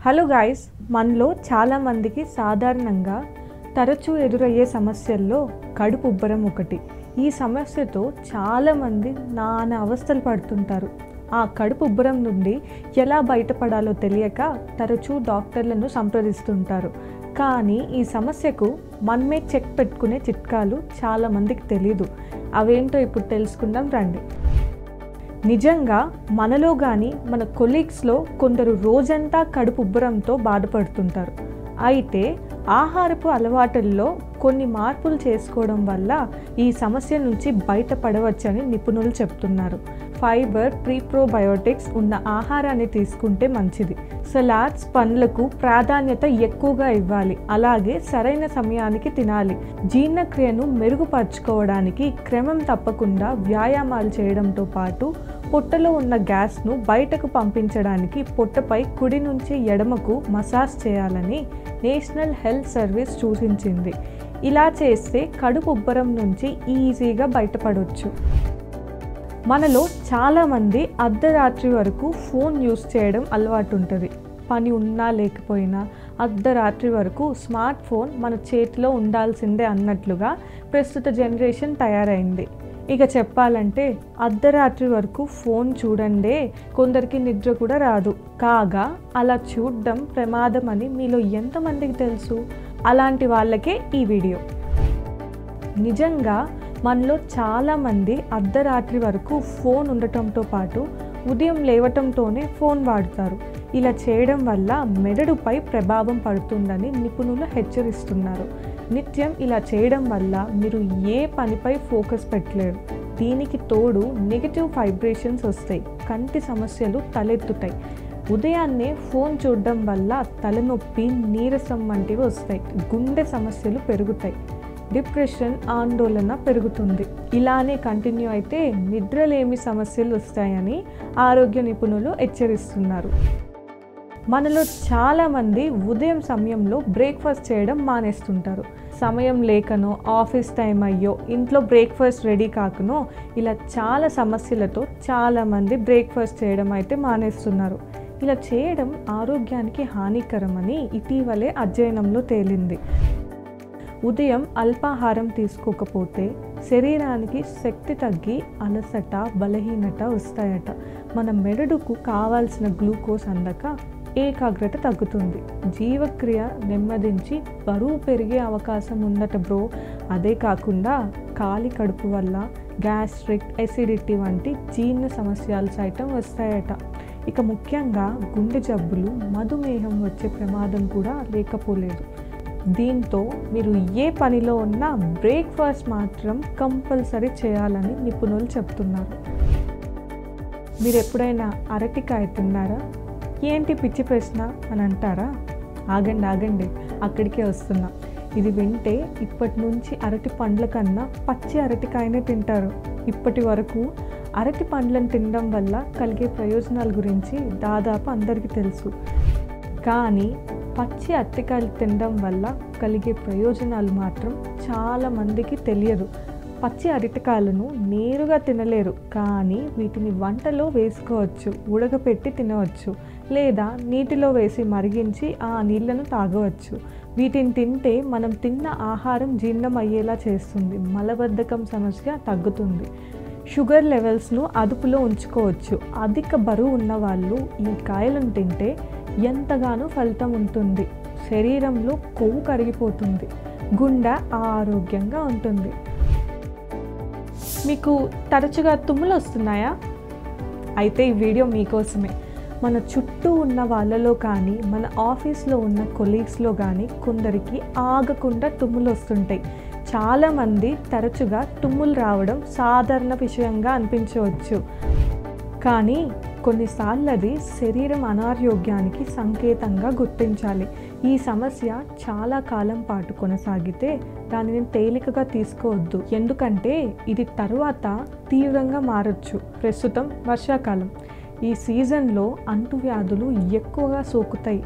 Hello guys, మనలో చాలామందికి సాధారణంగా తరచూ ఎదురయ్యే సమస్యల్లో కడుపు ఉబ్బరం ఒకటి. ఈ సమస్యతో చాలామంది నానా అవస్థలు పడుతుంటారు. ఆ కడుపు ఉబ్బరం నుండి ఎలా బయటపడాలో తెలియక తరచూ డాక్టర్లను సంప్రదిస్తుంటారు. కానీ ఈ సమస్యకు మనమే చెక్ పెట్టుకునే చిట్కాలు చాలామందికి తెలీదు. అవేంటో ఇప్పుడు తెలుసుకుందాం రండి. నిజంగా మనలో కానీ మన కొలీగ్స్లో కొందరు రోజంతా కడుపు ఉబ్బరంతో బాధపడుతుంటారు. అయితే ఆహారపు అలవాటుల్లో కొన్ని మార్పులు చేసుకోవడం వల్ల ఈ సమస్య నుంచి బయటపడవచ్చని నిపుణులు చెప్తున్నారు. ఫైబర్, ప్రీప్రోబయోటిక్స్ ఉన్న ఆహారాన్ని తీసుకుంటే మంచిది. సలాడ్స్, పండ్లకు ప్రాధాన్యత ఎక్కువగా ఇవ్వాలి. అలాగే సరైన సమయానికి తినాలి. జీర్ణక్రియను మెరుగుపరుచుకోవడానికి క్రమం తప్పకుండా వ్యాయామాలు చేయడంతో పాటు పొట్టలో ఉన్న గ్యాస్ను బయటకు పంపించడానికి పొట్టపై కుడి నుంచి ఎడమకు మసాజ్ చేయాలని నేషనల్ హెల్త్ సర్వీస్ సూచించింది. ఇలా చేస్తే కడుపు ఉబ్బరం నుంచి ఈజీగా బయటపడవచ్చు. మనలో చాలామంది అర్ధరాత్రి వరకు ఫోన్ యూస్ చేయడం అలవాటు ఉంటుంది. పని ఉన్నా లేకపోయినా అర్ధరాత్రి వరకు స్మార్ట్ ఫోన్ మన చేతిలో ఉండాల్సిందే అన్నట్లుగా ప్రస్తుత జనరేషన్ తయారైంది. ఇక చెప్పాలంటే అర్ధరాత్రి వరకు ఫోన్ చూడండే కొందరికి నిద్ర కూడా రాదు. కాగా అలా చూడడం ప్రమాదం అని మీలో ఎంతమందికి తెలుసు? అలాంటి వాళ్ళకే ఈ వీడియో. నిజంగా మనలో చాలామంది అర్ధరాత్రి వరకు ఫోన్ ఉండటంతో పాటు ఉదయం లేవటంతోనే ఫోన్ వాడుతారు. ఇలా చేయడం వల్ల మెదడుపై ప్రభావం పడుతుందని నిపుణులు హెచ్చరిస్తున్నారు. నిత్యం ఇలా చేయడం వల్ల మీరు ఏ పనిపై ఫోకస్ పెట్టలేరు. దీనికి తోడు నెగటివ్ వైబ్రేషన్స్ వస్తాయి, కంటి సమస్యలు తలెత్తుతాయి. ఉదయాన్నే ఫోన్ చూడడం వల్ల తలనొప్పి, నీరసం వంటివి వస్తాయి. గుండె సమస్యలు పెరుగుతాయి. డిప్రెషన్, ఆందోళన పెరుగుతుంది. ఇలానే కంటిన్యూ అయితే నిద్రలేమి సమస్యలు వస్తాయని ఆరోగ్య నిపుణులు హెచ్చరిస్తున్నారు. మనలో చాలామంది ఉదయం సమయంలో బ్రేక్ఫాస్ట్ చేయడం మానేస్తుంటారు. సమయం లేకనో, ఆఫీస్ టైం అయ్యో, ఇంట్లో బ్రేక్ఫాస్ట్ రెడీ కాకనో ఇలా చాలా సమస్యలతో చాలామంది బ్రేక్ఫాస్ట్ చేయడం అయితే మానేస్తున్నారు. ఇలా చేయడం ఆరోగ్యానికి హానికరమని ఇటీవలే అధ్యయనంలో తేలింది. ఉదయం అల్పాహారం తీసుకోకపోతే శరీరానికి శక్తి తగ్గి అలసట, బలహీనత వస్తాయట. మన మెదడుకు కావాల్సిన గ్లూకోజ్ అందక ఏకాగ్రత తగ్గుతుంది. జీవక్రియ నెమ్మదించి బరువు పెరిగే అవకాశం ఉందట బ్రో. అదే కాకుండా ఖాళీ కడుపు వల్ల గ్యాస్ట్రిక్, ఎసిడిటీ వంటి జీర్ణ సమస్యలు సైతం వస్తాయట. ఇక ముఖ్యంగా గుండె జబ్బులు, మధుమేహం వచ్చే ప్రమాదం కూడా లేకపోలేదు. దీంతో మీరు ఏ పనిలో ఉన్నా బ్రేక్ఫాస్ట్ మాత్రం కంపల్సరీ చేయాలని నిపుణులు చెప్తున్నారు. మీరు ఎప్పుడైనా అరటికాయ తిన్నారా? ఏంటి పిచ్చి ప్రశ్న అని అంటారా? ఆగండి, అక్కడికే వస్తున్నా. ఇది వింటే ఇప్పటి నుంచి అరటి పండ్ల కన్నా పచ్చి అరటికాయనే తింటారు. ఇప్పటి వరకు అరటి పండ్లను తినడం వల్ల కలిగే ప్రయోజనాల గురించి దాదాపు అందరికీ తెలుసు. కానీ పచ్చి అరటికాయలు తినడం వల్ల కలిగే ప్రయోజనాలు మాత్రం చాలామందికి తెలియదు. పచ్చి అరటికాయలను నేరుగా తినలేరు, కానీ వీటిని వంటలో వేసుకోవచ్చు, ఉడకపెట్టి తినవచ్చు, లేదా నీటిలో వేసి మరిగించి ఆ నీళ్లను తాగవచ్చు. వీటిని తింటే మనం తిన్న ఆహారం జీర్ణం అయ్యేలా చేస్తుంది. మలబద్ధకం సమస్య తగ్గుతుంది. షుగర్ లెవెల్స్ను అదుపులో ఉంచుకోవచ్చు. అధిక బరువు ఉన్న వాళ్ళు ఈ కాయలను తింటే ఎంతగానో ఫలితం ఉంటుంది. శరీరంలో కొవ్వు కరిగిపోతుంది. గుండె ఆరోగ్యంగా ఉంటుంది. మీకు తరచుగా తుమ్ములు వస్తున్నాయా? అయితే ఈ వీడియో మీకోసమే. మన చుట్టూ ఉన్న వాళ్ళలో కానీ, మన ఆఫీస్లో ఉన్న కొలీగ్స్లో కానీ కొందరికి ఆగకుండా తుమ్ములు వస్తుంటాయి. చాలామంది తరచుగా తుమ్ములు రావడం సాధారణ విషయంగా అనిపించవచ్చు, కానీ కొన్నిసార్లు అది శరీరం అనారోగ్యానికి సంకేతంగా గుర్తించాలి. ఈ సమస్య చాలా కాలం పాటు కొనసాగితే దానిని తేలికగా తీసుకోవద్దు, ఎందుకంటే ఇది తరువాత తీవ్రంగా మారచ్చు. ప్రస్తుతం వర్షాకాలం. ఈ సీజన్లో అంటువ్యాధులు ఎక్కువగా సోకుతాయి.